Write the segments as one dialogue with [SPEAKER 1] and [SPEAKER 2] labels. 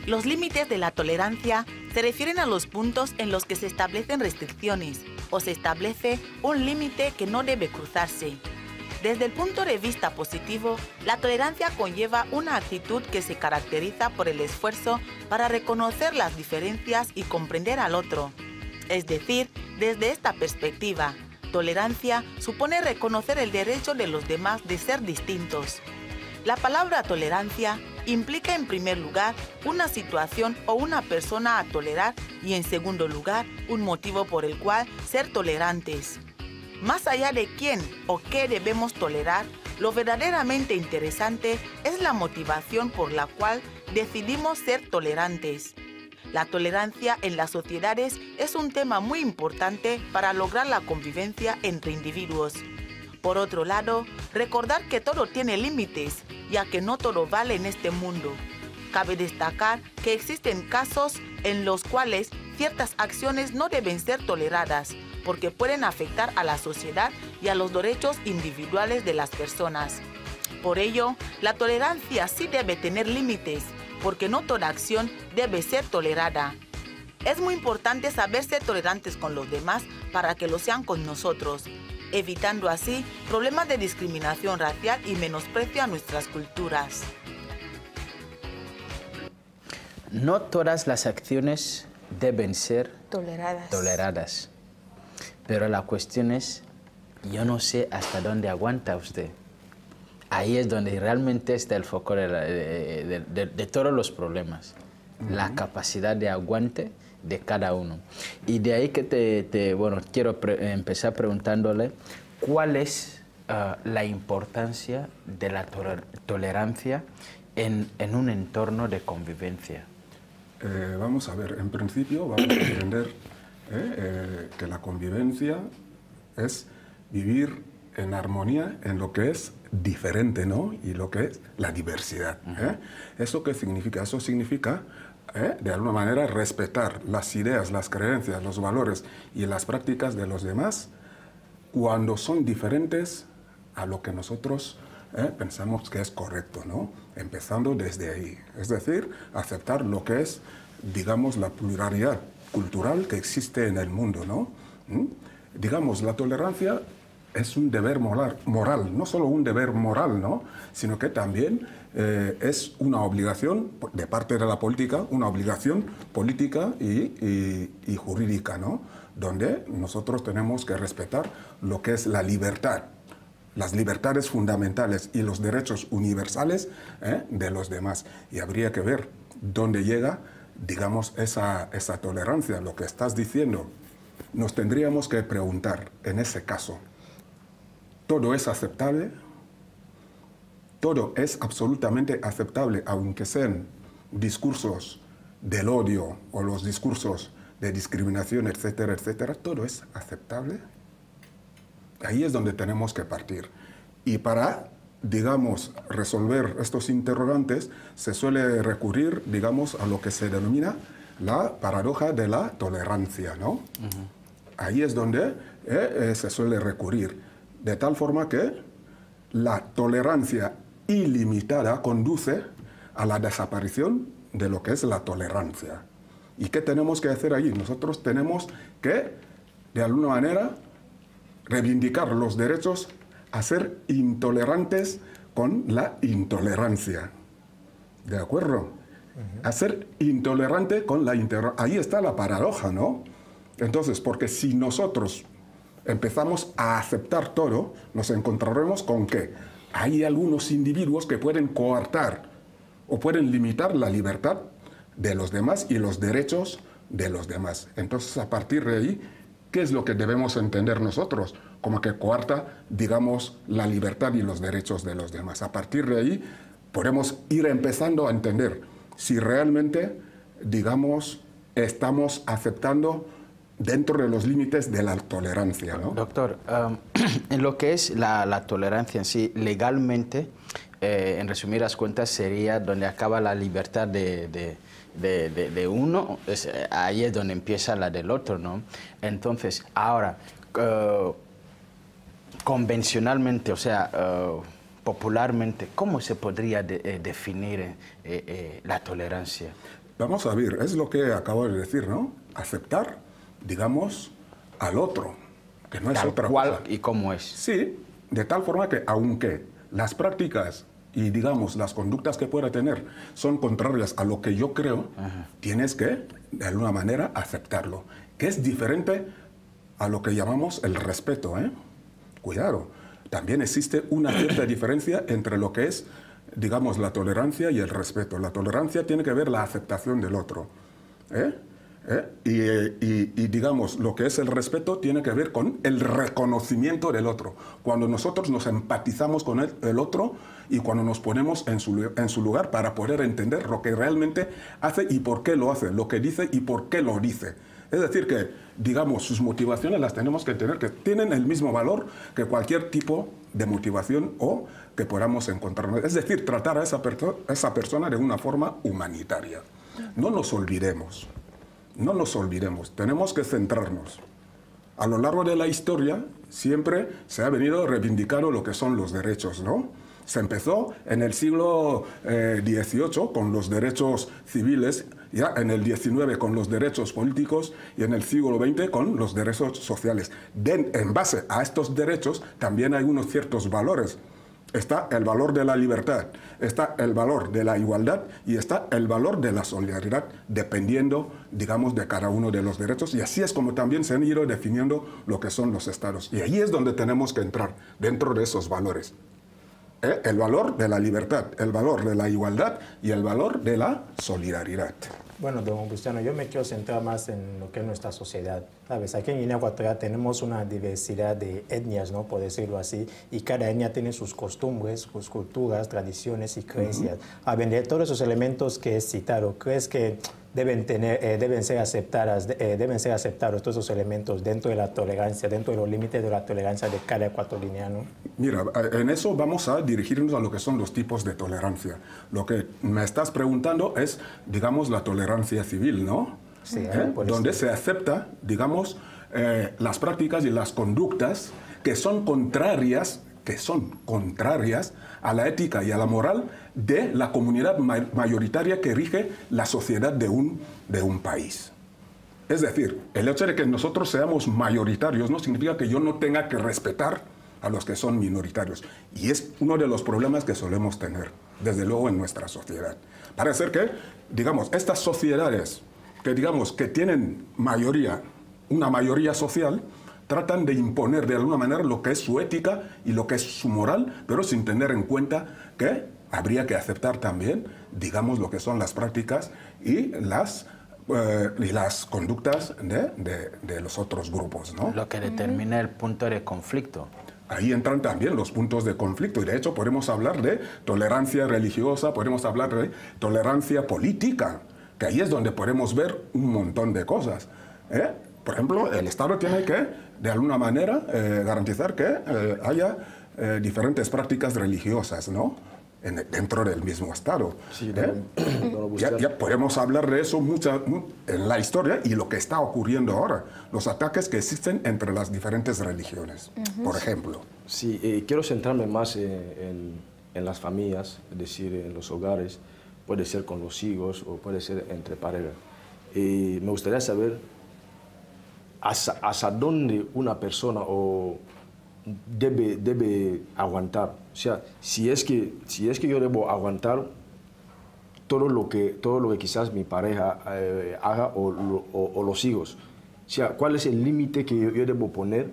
[SPEAKER 1] Los límites de la tolerancia se refieren a los puntos en los que se establecen restricciones o se establece un límite que no debe cruzarse. Desde el punto de vista positivo, la tolerancia conlleva una actitud que se caracteriza por el esfuerzo para reconocer las diferencias y comprender al otro. Es decir, desde esta perspectiva, tolerancia supone reconocer el derecho de los demás de ser distintos. La palabra tolerancia implica en primer lugar una situación o una persona a tolerar y en segundo lugar un motivo por el cual ser tolerantes. Más allá de quién o qué debemos tolerar, lo verdaderamente interesante es la motivación por la cual decidimos ser tolerantes. La tolerancia en las sociedades es un tema muy importante para lograr la convivencia entre individuos. Por otro lado, recordar que todo tiene límites, ya que no todo vale en este mundo. Cabe destacar que existen casos en los cuales ciertas acciones no deben ser toleradas, porque pueden afectar a la sociedad y a los derechos individuales de las personas. Por ello, la tolerancia sí debe tener límites, porque no toda acción debe ser tolerada. Es muy importante saber ser tolerantes con los demás para que lo sean con nosotros, evitando así problemas de discriminación racial y menosprecio a nuestras culturas.
[SPEAKER 2] No todas las acciones deben ser toleradas. Pero la cuestión es, yo no sé hasta dónde aguanta usted. Ahí es donde realmente está el foco de todos los problemas. La capacidad de aguante de cada uno. Y de ahí que bueno, quiero empezar preguntándole, ¿cuál es la importancia de la tolerancia en un entorno de convivencia?
[SPEAKER 3] Vamos a ver, en principio vamos a entender que la convivencia es vivir en armonía en lo que es diferente, ¿no? Y lo que es la diversidad. ¿Eso qué significa? Eso significa, de alguna manera, respetar las ideas, las creencias, los valores y las prácticas de los demás cuando son diferentes a lo que nosotros pensamos que es correcto, ¿no? Empezando desde ahí. Es decir, aceptar lo que es, digamos, la pluralidad cultural que existe en el mundo, ¿no? Digamos, la tolerancia es un deber moral, no solo un deber moral, ¿no? Sino que también es una obligación de parte de la política, una obligación política y jurídica, ¿no? Donde nosotros tenemos que respetar lo que es la libertad, las libertades fundamentales y los derechos universales de los demás. Y habría que ver dónde llega, digamos, esa tolerancia. Lo que estás diciendo, nos tendríamos que preguntar, en ese caso, ¿todo es aceptable? Todo es absolutamente aceptable, aunque sean discursos del odio o los discursos de discriminación, etcétera, etcétera. ¿Todo es aceptable? Ahí es donde tenemos que partir. Y para, digamos, resolver estos interrogantes, se suele recurrir, digamos, a lo que se denomina la paradoja de la tolerancia, ¿no? Ahí es donde se suele recurrir. De tal forma que la tolerancia ilimitada conduce a la desaparición de lo que es la tolerancia. ¿Y qué tenemos que hacer allí? Nosotros tenemos que, de alguna manera, reivindicar los derechos a ser intolerantes con la intolerancia. ¿De acuerdo? A ser intolerante con la intolerancia. Ahí está la paradoja, ¿no? Entonces, porque si nosotros empezamos a aceptar todo, nos encontraremos con que hay algunos individuos que pueden coartar o pueden limitar la libertad de los demás y los derechos de los demás. Entonces, a partir de ahí, ¿qué es lo que debemos entender nosotros? Como que coarta, digamos, la libertad y los derechos de los demás. A partir de ahí, podemos ir empezando a entender si realmente, digamos, estamos aceptando dentro de los límites de la tolerancia, ¿no?
[SPEAKER 2] Doctor, en lo que es la tolerancia en sí, legalmente, en resumidas cuentas, sería donde acaba la libertad de uno, ahí es donde empieza la del otro, ¿no? Entonces, ahora, convencionalmente, o sea, popularmente, ¿cómo se podría definir la tolerancia?
[SPEAKER 3] Vamos a ver, es lo que acabo de decir, ¿no? Aceptar, digamos, al otro, que no es otra cosa.
[SPEAKER 2] ¿Y cómo es?
[SPEAKER 3] Sí, de tal forma que aunque las prácticas y, digamos, las conductas que pueda tener son contrarias a lo que yo creo, tienes que, de alguna manera, aceptarlo. Que es diferente a lo que llamamos el respeto, ¿eh? Cuidado, también existe una cierta diferencia entre lo que es, digamos, la tolerancia y el respeto. La tolerancia tiene que ver la aceptación del otro, y, digamos, lo que es el respeto tiene que ver con el reconocimiento del otro. Cuando nosotros nos empatizamos con el otro y cuando nos ponemos en su lugar para poder entender lo que realmente hace y por qué lo hace, lo que dice y por qué lo dice. Es decir que, digamos, sus motivaciones las tenemos que tener, que tienen el mismo valor que cualquier tipo de motivación o que podamos encontrar. Es decir, tratar a esa persona de una forma humanitaria. No nos olvidemos, tenemos que centrarnos. A lo largo de la historia siempre se ha venido reivindicando lo que son los derechos, ¿no? Se empezó en el siglo XVIII con los derechos civiles, ya en el XIX con los derechos políticos y en el siglo XX con los derechos sociales. En base a estos derechos también hay unos ciertos valores. Está el valor de la libertad, está el valor de la igualdad y está el valor de la solidaridad, dependiendo, digamos, de cada uno de los derechos. Y así es como también se han ido definiendo lo que son los estados. Y ahí es donde tenemos que entrar, dentro de esos valores. El valor de la libertad, el valor de la igualdad y el valor de la solidaridad.
[SPEAKER 4] Bueno, don Cristiano, yo me quiero centrar más en lo que es nuestra sociedad. ¿Sabes? Aquí en Guinea Ecuatorial tenemos una diversidad de etnias, ¿no? Por decirlo así, y cada etnia tiene sus costumbres, sus culturas, tradiciones y creencias. A ver, de todos esos elementos que he citado, ¿crees que deben ser aceptados todos esos elementos dentro de la tolerancia, dentro de los límites de la tolerancia de cada ecuatoriano?
[SPEAKER 3] Mira, en eso vamos a dirigirnos a lo que son los tipos de tolerancia. Lo que me estás preguntando es, digamos, la tolerancia civil, ¿no?
[SPEAKER 4] Sí,
[SPEAKER 3] donde se acepta, digamos, las prácticas y las conductas que son contrarias a la ética y a la moral de la comunidad mayoritaria que rige la sociedad de un país. Es decir, el hecho de que nosotros seamos mayoritarios no significa que yo no tenga que respetar a los que son minoritarios. Y es uno de los problemas que solemos tener, desde luego, en nuestra sociedad. Parece que, digamos, estas sociedades que tienen mayoría, una mayoría social, tratan de imponer de alguna manera lo que es su ética y lo que es su moral, pero sin tener en cuenta que habría que aceptar también, digamos, lo que son las prácticas y las conductas de los otros grupos, ¿no?
[SPEAKER 2] Lo que determina el punto de conflicto.
[SPEAKER 3] Ahí entran también los puntos de conflicto y de hecho podemos hablar de tolerancia religiosa, podemos hablar de tolerancia política, que ahí es donde podemos ver un montón de cosas. Por ejemplo, el Estado tiene que, de alguna manera, garantizar que haya diferentes prácticas religiosas, ¿no? Dentro del mismo Estado.
[SPEAKER 5] Sí,
[SPEAKER 3] ya podemos hablar de eso en la historia y lo que está ocurriendo ahora, los ataques que existen entre las diferentes religiones, por ejemplo.
[SPEAKER 5] Sí, quiero centrarme más en las familias, es decir, en los hogares, puede ser con los hijos o puede ser entre parejas. Me gustaría saber hasta dónde una persona debe aguantar. O sea, si es que yo debo aguantar todo lo que quizás mi pareja haga o los hijos. O sea, ¿cuál es el límite que yo debo poner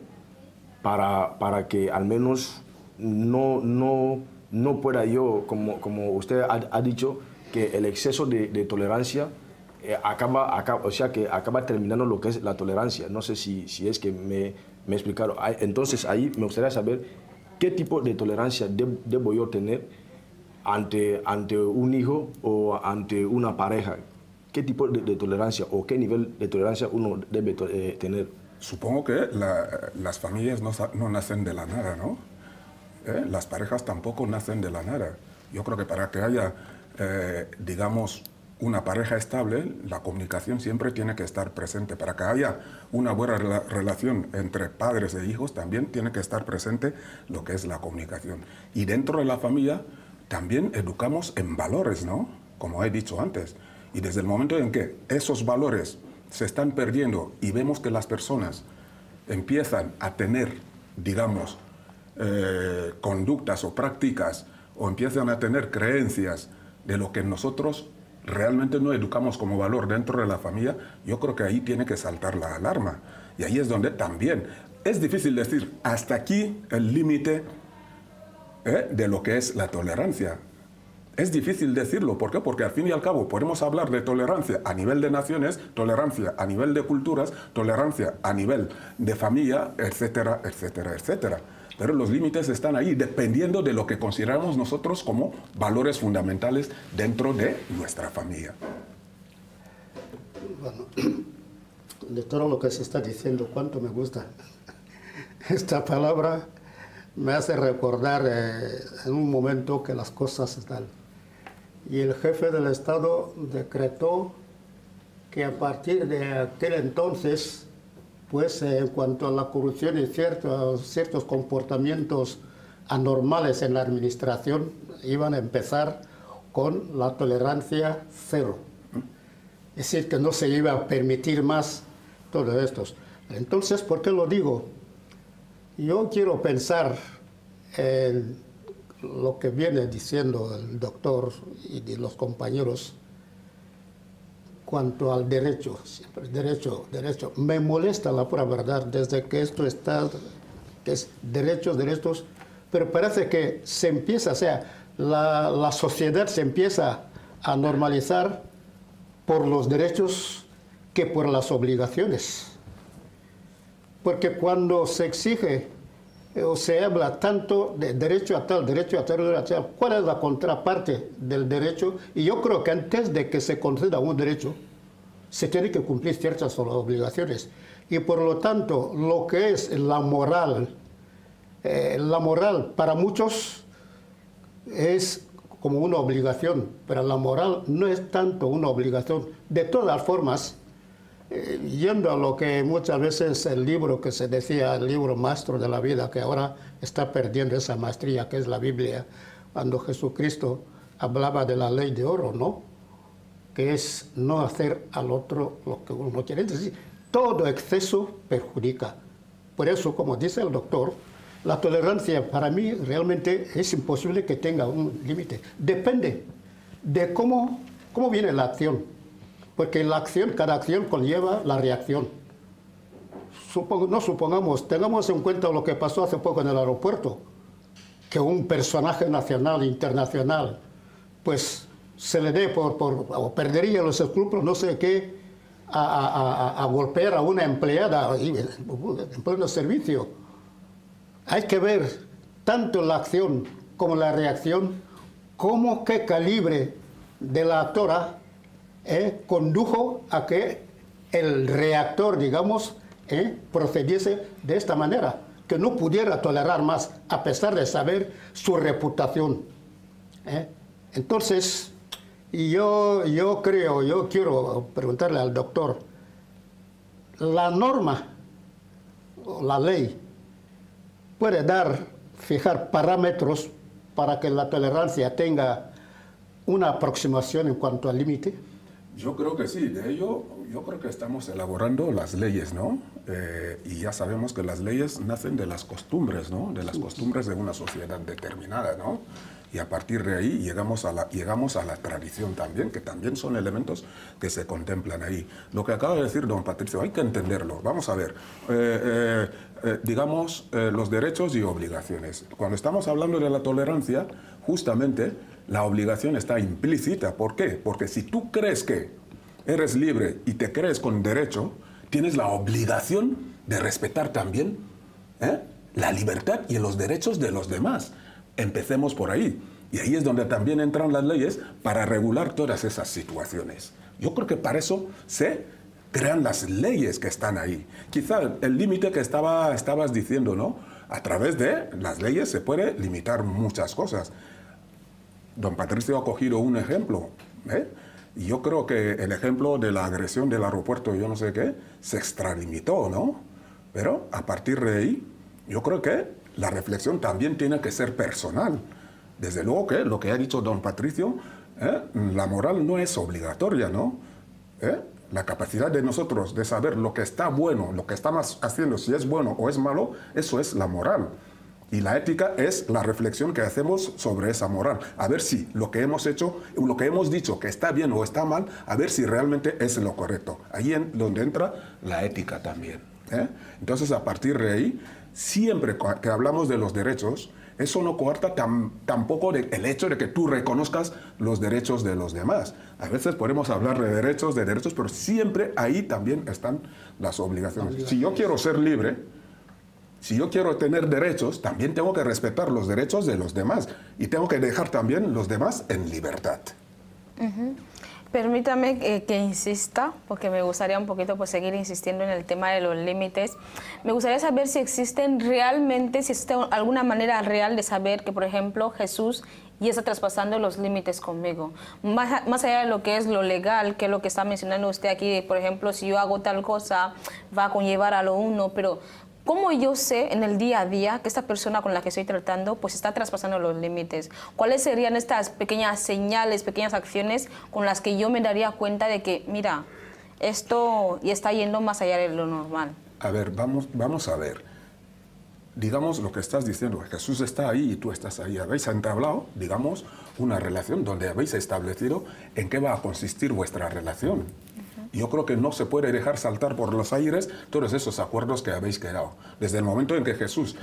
[SPEAKER 5] para que al menos no pueda yo, como usted ha dicho, que el exceso de tolerancia acaba terminando lo que es la tolerancia? No sé si es que me explicaron. Entonces ahí me gustaría saber qué tipo de tolerancia debo yo tener ante un hijo o ante una pareja. ¿Qué tipo de tolerancia o qué nivel de tolerancia uno debe tener?
[SPEAKER 3] Supongo que las familias no nacen de la nada, ¿no? Las parejas tampoco nacen de la nada. Yo creo que para que haya, digamos, una pareja estable, la comunicación siempre tiene que estar presente. Para que haya una buena relación entre padres e hijos, también tiene que estar presente lo que es la comunicación. Y dentro de la familia también educamos en valores, ¿no? Como he dicho antes. Y desde el momento en que esos valores se están perdiendo y vemos que las personas empiezan a tener, digamos, conductas o prácticas, o empiezan a tener creencias de lo que nosotros realmente no educamos como valor dentro de la familia, yo creo que ahí tiene que saltar la alarma. Y ahí es donde también es difícil decir hasta aquí el límite de lo que es la tolerancia. Es difícil decirlo. ¿Por qué? Porque al fin y al cabo podemos hablar de tolerancia a nivel de naciones, tolerancia a nivel de culturas, tolerancia a nivel de familia, etcétera, etcétera, etcétera. Pero los límites están ahí dependiendo de lo que consideramos nosotros como valores fundamentales dentro de nuestra familia.
[SPEAKER 6] Bueno, de todo lo que se está diciendo, cuánto me gusta esta palabra. Me hace recordar en un momento que las cosas están. Y el jefe del Estado decretó que a partir de aquel entonces, pues en cuanto a la corrupción y ciertos comportamientos anormales en la administración, iban a empezar con la tolerancia cero. Es decir, que no se iba a permitir más todo esto. Entonces, ¿por qué lo digo? Yo quiero pensar en lo que viene diciendo el doctor y de los compañeros cuanto al derecho, siempre derecho. Me molesta la pura verdad desde que esto está, que es derechos, pero parece que se empieza, o sea, la sociedad se empieza a normalizar por los derechos que por las obligaciones. Porque cuando se exige o se habla tanto de derecho a tal, ¿cuál es la contraparte del derecho? Y yo creo que antes de que se conceda un derecho, se tiene que cumplir ciertas obligaciones. Y por lo tanto, lo que es la moral para muchos es como una obligación, pero la moral no es tanto una obligación. De todas formas, yendo a lo que muchas veces el libro que se decía, el libro maestro de la vida, que ahora está perdiendo esa maestría, que es la Biblia, cuando Jesucristo hablaba de la ley de oro, ¿no? Que es no hacer al otro lo que uno quiere. Es decir, todo exceso perjudica. Por eso, como dice el doctor, la tolerancia para mí realmente es imposible que tenga un límite. Depende de cómo viene la acción. Porque la acción, cada acción conlleva la reacción. Tengamos en cuenta lo que pasó hace poco en el aeropuerto, que un personaje nacional, internacional, pues se le dé o perdería los escrúpulos, no sé qué, a golpear a una empleada en pleno servicio. Hay que ver tanto la acción como la reacción, como qué calibre de la actora condujo a que el reactor, digamos, procediese de esta manera, que no pudiera tolerar más, a pesar de saber su reputación. Entonces, yo quiero preguntarle al doctor, la norma, la ley, puede fijar parámetros para que la tolerancia tenga una aproximación en cuanto al límite.
[SPEAKER 3] Yo creo que sí, de ello yo creo que estamos elaborando las leyes, ¿no? Y ya sabemos que las leyes nacen de las costumbres, ¿no? De las costumbres de una sociedad determinada, ¿no? Y a partir de ahí llegamos a la tradición también, que también son elementos que se contemplan ahí. Lo que acaba de decir don Patricio, hay que entenderlo. Vamos a ver, digamos, los derechos y obligaciones. Cuando estamos hablando de la tolerancia, justamente la obligación está implícita. ¿Por qué? Porque si tú crees que eres libre y te crees con derecho, tienes la obligación de respetar también la libertad y los derechos de los demás. Empecemos por ahí. Y ahí es donde también entran las leyes para regular todas esas situaciones. Yo creo que para eso se crean las leyes que están ahí. Quizá el límite que estabas diciendo, ¿no? A través de las leyes se puede limitar muchas cosas. Don Patricio ha cogido un ejemplo, y yo creo que el ejemplo de la agresión del aeropuerto, yo no sé qué, se extralimitó, ¿no? Pero a partir de ahí, yo creo que la reflexión también tiene que ser personal. Desde luego que lo que ha dicho don Patricio La moral no es obligatoria, ¿no? La capacidad de nosotros de saber lo que está bueno, lo que estamos haciendo, si es bueno o es malo, eso es la moral. Y la ética es la reflexión que hacemos sobre esa moral. A ver si lo que hemos hecho, lo que hemos dicho que está bien o está mal, a ver si realmente es lo correcto. Ahí es donde entra la ética también. Entonces, a partir de ahí, siempre que hablamos de los derechos, eso no coarta tampoco el hecho de que tú reconozcas los derechos de los demás. A veces podemos hablar de derechos, pero siempre ahí también están las obligaciones. Si yo quiero ser libre, si yo quiero tener derechos, también tengo que respetar los derechos de los demás y tengo que dejar también los demás en libertad.
[SPEAKER 7] Permítame que insista, porque me gustaría un poquito pues, seguir insistiendo en el tema de los límites. Me gustaría saber si existen realmente, si existe alguna manera real de saber que, por ejemplo, Jesús ya está traspasando los límites conmigo. Más allá de lo que es lo legal, que es lo que está mencionando usted aquí, por ejemplo, si yo hago tal cosa, va a conllevar a lo uno, pero ¿cómo yo sé en el día a día que esta persona con la que estoy tratando pues está traspasando los límites? ¿Cuáles serían estas pequeñas señales, pequeñas acciones con las que yo me daría cuenta de que, mira, esto ya está yendo más allá de lo normal?
[SPEAKER 3] A ver, vamos a ver. Digamos lo que estás diciendo, Jesús está ahí y tú estás ahí. Habéis entablado, digamos, una relación donde habéis establecido en qué va a consistir vuestra relación. Yo creo que no se puede dejar saltar por los aires todos esos acuerdos que habéis creado. Desde el momento en que Jesús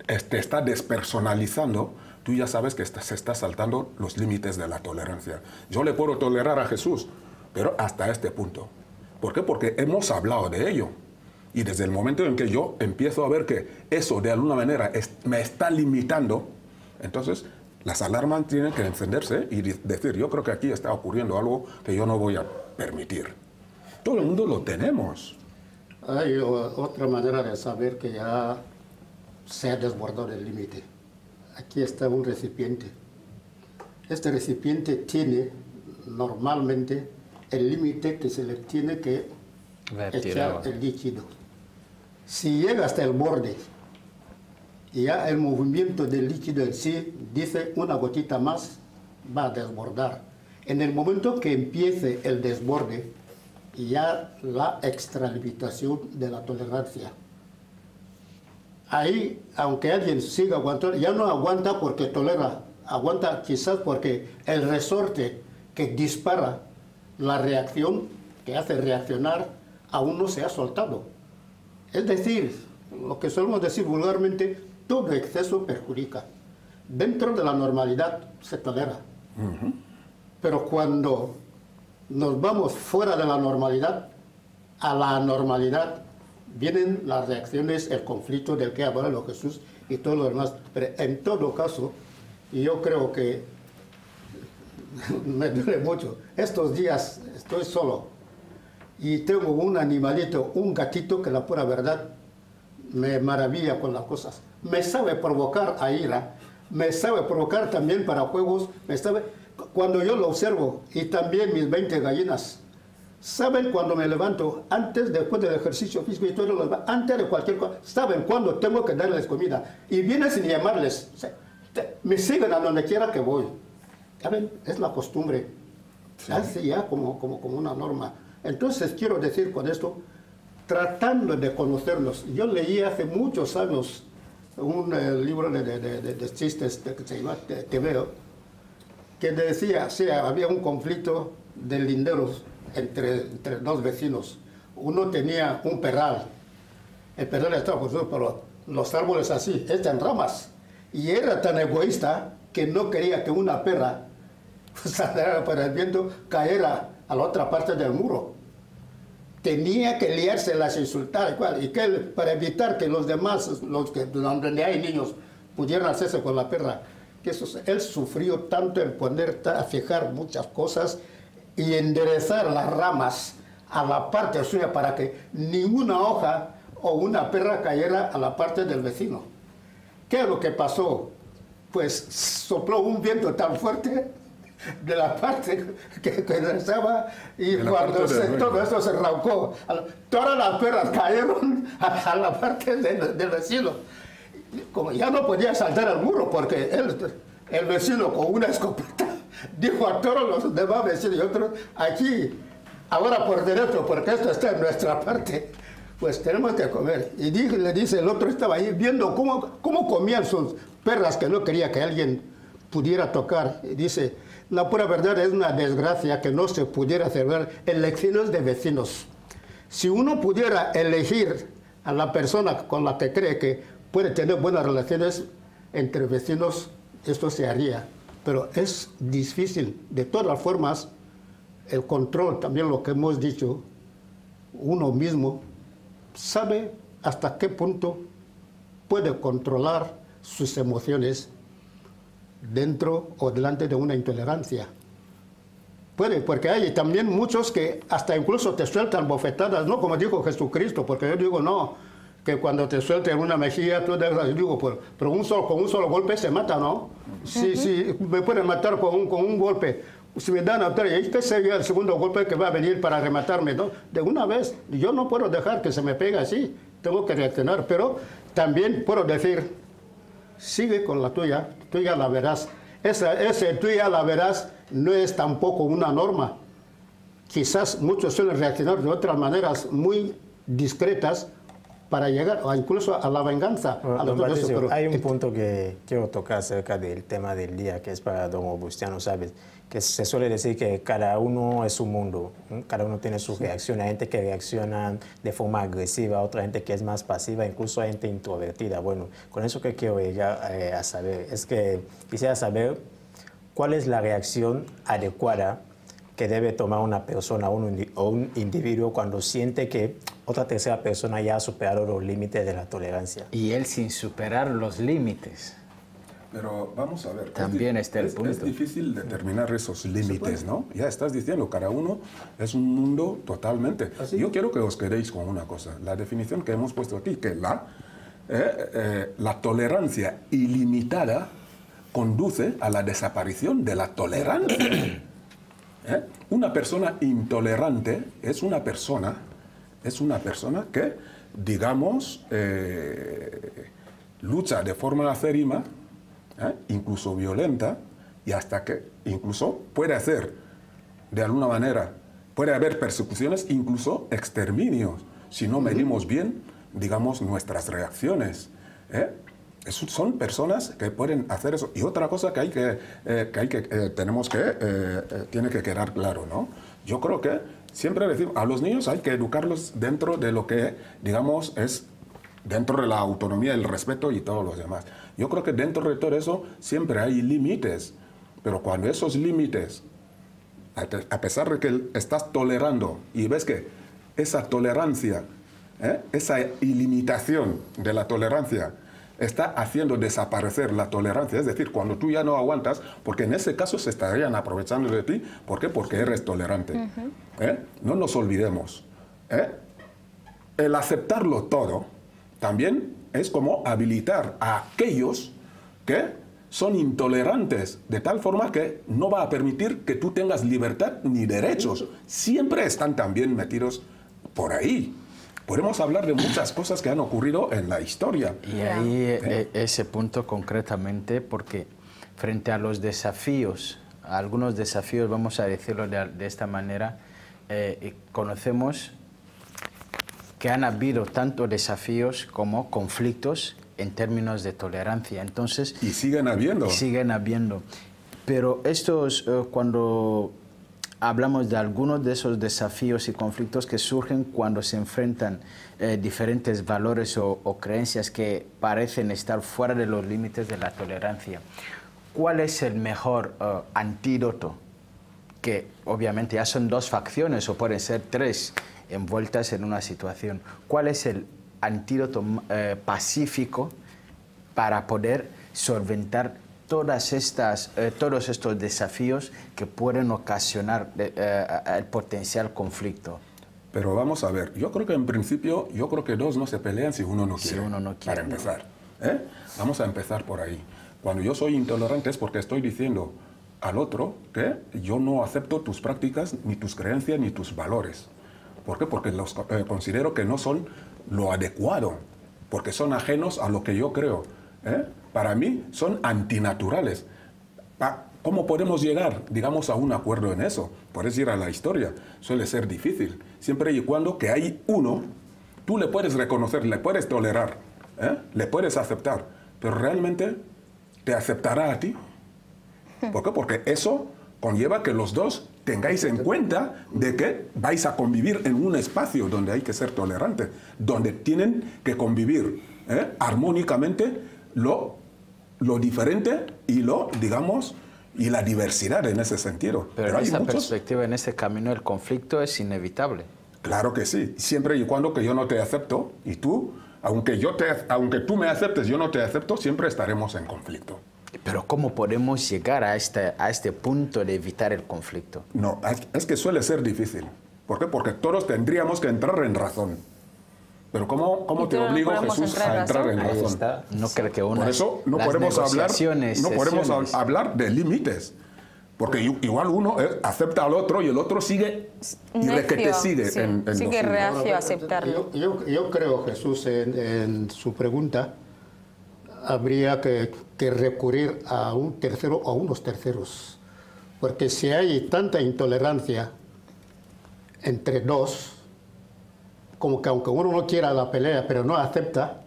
[SPEAKER 3] te está despersonalizando, tú ya sabes que se está saltando los límites de la tolerancia. Yo le puedo tolerar a Jesús, pero hasta este punto. ¿Por qué? Porque hemos hablado de ello. Y desde el momento en que yo empiezo a ver que eso de alguna manera me está limitando, entonces las alarmas tienen que encenderse y decir, yo creo que aquí está ocurriendo algo que yo no voy a permitir. Todo el mundo lo tenemos.
[SPEAKER 6] Hay otra manera de saber que ya se ha desbordado el límite. Aquí está un recipiente. Este recipiente tiene normalmente el límite que se le tiene que echar el líquido. Si llega hasta el borde, ya el movimiento del líquido en sí dice una gotita más va a desbordar. En el momento que empiece el desborde, ya la extralimitación de la tolerancia. Ahí, aunque alguien siga aguantando, ya no aguanta porque tolera, aguanta quizás porque el resorte que dispara la reacción, que hace reaccionar, aún no se ha soltado. Es decir, lo que solemos decir vulgarmente, todo exceso perjudica. Dentro de la normalidad se tolera. Pero cuando nos vamos fuera de la normalidad, a la anormalidad, vienen las reacciones, el conflicto del que habló Jesús y todo lo demás. Pero en todo caso, yo creo que me duele mucho. Estos días estoy solo y tengo un animalito, un gatito que la pura verdad me maravilla con las cosas. Me sabe provocar a ira, me sabe provocar también para juegos, me sabe... Cuando yo lo observo, y también mis 20 gallinas, saben cuando me levanto, antes, después del ejercicio físico y todo lo demás, antes de cualquier cosa, saben cuando tengo que darles comida. Y vienen sin llamarles, me siguen a donde quiera que voy. ¿Saben? Es la costumbre, sí. Así ya como una norma. Entonces quiero decir con esto, tratando de conocerlos, yo leí hace muchos años un libro de chistes que se llama Te Veo, que decía, sí, había un conflicto de linderos entre dos vecinos. Uno tenía un perral. El perral estaba construido por los árboles así, en ramas. Y era tan egoísta que no quería que una perra saliera para el viento, cayera a la otra parte del muro. Tenía que liárselas, insultar, y que él, para evitar que los demás, donde hay niños, pudieran hacerse con la perra, que él sufrió tanto en a fijar muchas cosas y enderezar las ramas a la parte suya para que ninguna hoja o una perra cayera a la parte del vecino. ¿Qué es lo que pasó? Pues sopló un viento tan fuerte de la parte que estaba y cuando todo eso se arrancó, todas las perras cayeron a la parte del vecino. Como ya no podía saltar al muro porque el vecino con una escopeta dijo a todos los demás vecinos y otros, aquí, ahora por derecho, porque esto está en nuestra parte, pues tenemos que comer. Y le dice, el otro estaba ahí viendo cómo comían sus perras que no quería que alguien pudiera tocar. Y dice, la pura verdad es una desgracia que no se pudiera celebrar elecciones de vecinos. Si uno pudiera elegir a la persona con la que cree que puede tener buenas relaciones entre vecinos, esto se haría. Pero es difícil. De todas formas, el control, también lo que hemos dicho, uno mismo sabe hasta qué punto puede controlar sus emociones dentro o delante de una intolerancia. Puede, porque hay también muchos que hasta incluso te sueltan bofetadas, no como dijo Jesucristo, porque yo digo no, que cuando te suelten una mejilla, tú dejas, yo digo, pero con un solo golpe se mata, ¿no? Si me pueden matar con un golpe, si me dan a otra, y este sería el segundo golpe que va a venir para rematarme, ¿no? De una vez, yo no puedo dejar que se me pegue así, tengo que reaccionar, pero también puedo decir, sigue con la tuya la verás. Ese tuya la verás no es tampoco una norma. Quizás muchos suelen reaccionar de otras maneras muy discretas para llegar incluso a la venganza.
[SPEAKER 4] Don Patricio, hay un punto que quiero tocar acerca del tema del día, que es para don Augustiano, ¿sabes? Que se suele decir que cada uno es un mundo, ¿eh? Cada uno tiene su reacción. Hay gente que reacciona de forma agresiva, otra gente que es más pasiva, incluso hay gente introvertida. Bueno, con eso que quiero llegar a saber es que quisiera saber cuál es la reacción adecuada que debe tomar una persona o un individuo cuando siente que otra tercera persona ya ha superado los límites de la tolerancia.
[SPEAKER 2] Y él sin superar los límites.
[SPEAKER 3] Pero vamos a ver.
[SPEAKER 2] También está el punto.
[SPEAKER 3] Es difícil determinar esos límites, ¿no? Ya estás diciendo, cada uno es un mundo totalmente. ¿Así? Yo quiero que os quedéis con una cosa. La definición que hemos puesto aquí, que la tolerancia ilimitada conduce a la desaparición de la tolerancia. Una persona intolerante es una persona que, digamos, lucha de forma acérrima, incluso violenta, y hasta que incluso puede hacer, de alguna manera, puede haber persecuciones, incluso exterminios, si no medimos bien, digamos, nuestras reacciones. Son personas que pueden hacer eso. Y otra cosa que tiene que quedar claro, ¿no? Yo creo que siempre decimos, a los niños hay que educarlos dentro de lo que, digamos, es dentro de la autonomía, el respeto y todos los demás. Yo creo que dentro de todo eso siempre hay límites, pero cuando esos límites, a pesar de que estás tolerando y ves que esa tolerancia, esa ilimitación de la tolerancia está haciendo desaparecer la tolerancia, es decir, cuando tú ya no aguantas, porque en ese caso se estarían aprovechando de ti. ¿Por qué? Porque eres tolerante. No nos olvidemos. El aceptarlo todo también es como habilitar a aquellos que son intolerantes, de tal forma que no va a permitir que tú tengas libertad ni derechos. Siempre están también metidos por ahí. Podemos hablar de muchas cosas que han ocurrido en la historia.
[SPEAKER 2] Y ahí ese punto concretamente, porque frente a los desafíos, a algunos desafíos, vamos a decirlo de esta manera, conocemos que han habido tanto desafíos como conflictos en términos de tolerancia. Entonces,
[SPEAKER 3] y siguen habiendo.
[SPEAKER 2] Y siguen habiendo. Pero estos, cuando hablamos de algunos de esos desafíos y conflictos que surgen cuando se enfrentan diferentes valores o creencias que parecen estar fuera de los límites de la tolerancia. ¿Cuál es el mejor antídoto? Que obviamente ya son dos facciones o pueden ser tres envueltas en una situación. ¿Cuál es el antídoto pacífico para poder solventar todos estos desafíos que pueden ocasionar el potencial conflicto?
[SPEAKER 3] Pero vamos a ver, yo creo que en principio, dos no se pelean si uno no quiere.
[SPEAKER 2] Si uno no quiere.
[SPEAKER 3] Para empezar. Vamos a empezar por ahí. Cuando yo soy intolerante es porque estoy diciendo al otro que yo no acepto tus prácticas, ni tus creencias, ni tus valores. ¿Por qué? Porque los considero que no son lo adecuado, porque son ajenos a lo que yo creo. Para mí son antinaturales. ¿Cómo podemos llegar, digamos, a un acuerdo en eso? Puedes ir a la historia, suele ser difícil. Siempre y cuando que hay uno, tú le puedes reconocer, le puedes tolerar, le puedes aceptar, pero realmente te aceptará a ti. ¿Por qué? Porque eso conlleva que los dos tengáis en cuenta de que vais a convivir en un espacio donde hay que ser tolerante, donde tienen que convivir armónicamente lo diferente y digamos, y la diversidad en ese sentido.
[SPEAKER 2] Pero en esa perspectiva, en ese camino, el conflicto es inevitable.
[SPEAKER 3] Claro que sí, siempre y cuando que yo no te acepto y tú, aunque tú me aceptes, yo no te acepto, siempre estaremos en conflicto.
[SPEAKER 2] Pero ¿cómo podemos llegar a este punto de evitar el conflicto?
[SPEAKER 3] No, es que suele ser difícil. ¿Por qué? Porque todos tendríamos que entrar en razón. Pero ¿cómo te obligo, Jesús, a entrar en razón?
[SPEAKER 2] No creo que
[SPEAKER 3] por eso no podemos hablar de límites. Porque igual uno acepta al otro y el otro sigue y de que te sigue.
[SPEAKER 7] Sí,
[SPEAKER 3] sigue
[SPEAKER 7] reacio a aceptarlo.
[SPEAKER 6] Yo creo, Jesús, en su pregunta, habría que recurrir a un tercero o a unos terceros. Porque si hay tanta intolerancia entre dos, como que aunque uno no quiera la pelea, pero no acepta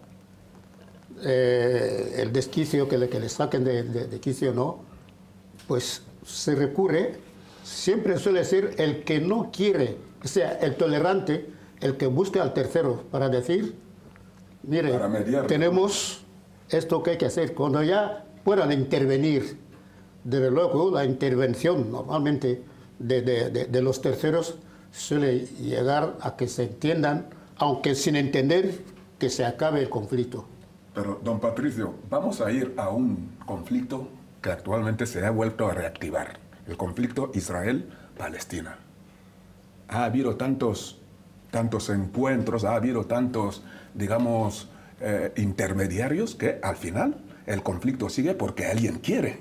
[SPEAKER 6] el desquicio, que le saquen de quicio, no, pues se recurre, siempre suele ser el que no quiere, o sea, el tolerante, el que busca al tercero para decir, mire, tenemos esto que hay que hacer. Cuando ya puedan intervenir, desde luego la intervención normalmente de los terceros suele llegar a que se entiendan, aunque sin entender que se acabe el conflicto.
[SPEAKER 3] Pero, don Patricio, vamos a ir a un conflicto que actualmente se ha vuelto a reactivar, el conflicto Israel-Palestina. Ha habido tantos encuentros, ha habido tantos, digamos, intermediarios que al final el conflicto sigue porque alguien quiere.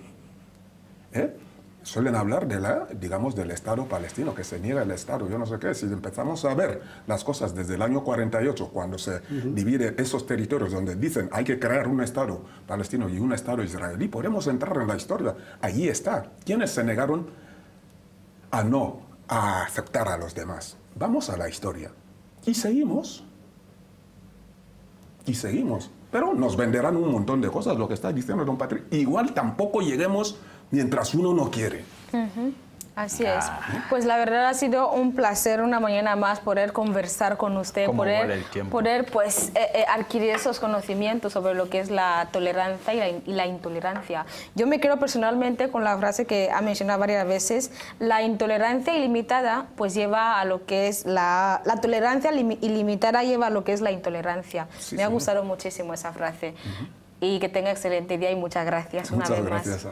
[SPEAKER 3] Suelen hablar del Estado palestino, que se niega el Estado, yo no sé qué. Si empezamos a ver las cosas desde el año 48, cuando se divide esos territorios donde dicen hay que crear un Estado palestino y un Estado israelí, podemos entrar en la historia. Allí está. ¿Quiénes se negaron a aceptar a los demás? Vamos a la historia. Y seguimos. Pero nos venderán un montón de cosas, lo que está diciendo don Patrick. Igual tampoco lleguemos mientras uno no quiere.
[SPEAKER 7] Así es. Pues la verdad ha sido un placer una mañana más poder conversar con usted, poder pues adquirir esos conocimientos sobre lo que es la tolerancia y la intolerancia. Yo me quedo personalmente con la frase que ha mencionado varias veces: la intolerancia ilimitada pues lleva a lo que es la tolerancia ilimitada lleva a lo que es la intolerancia. Sí, me ha gustado muchísimo esa frase. Y que tenga excelente día y muchas gracias una vez más.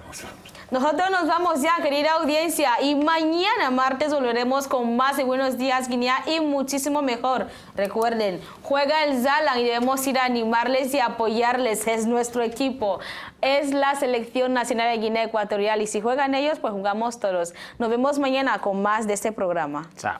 [SPEAKER 7] Nosotros nos vamos ya, querida audiencia, y mañana martes volveremos con más de Buenos Días Guinea y muchísimo mejor. Recuerden, juega el Zalan y debemos ir a animarles y apoyarles. Es nuestro equipo, es la selección nacional de Guinea Ecuatorial y si juegan ellos, pues jugamos todos. Nos vemos mañana con más de este programa.
[SPEAKER 2] Chao.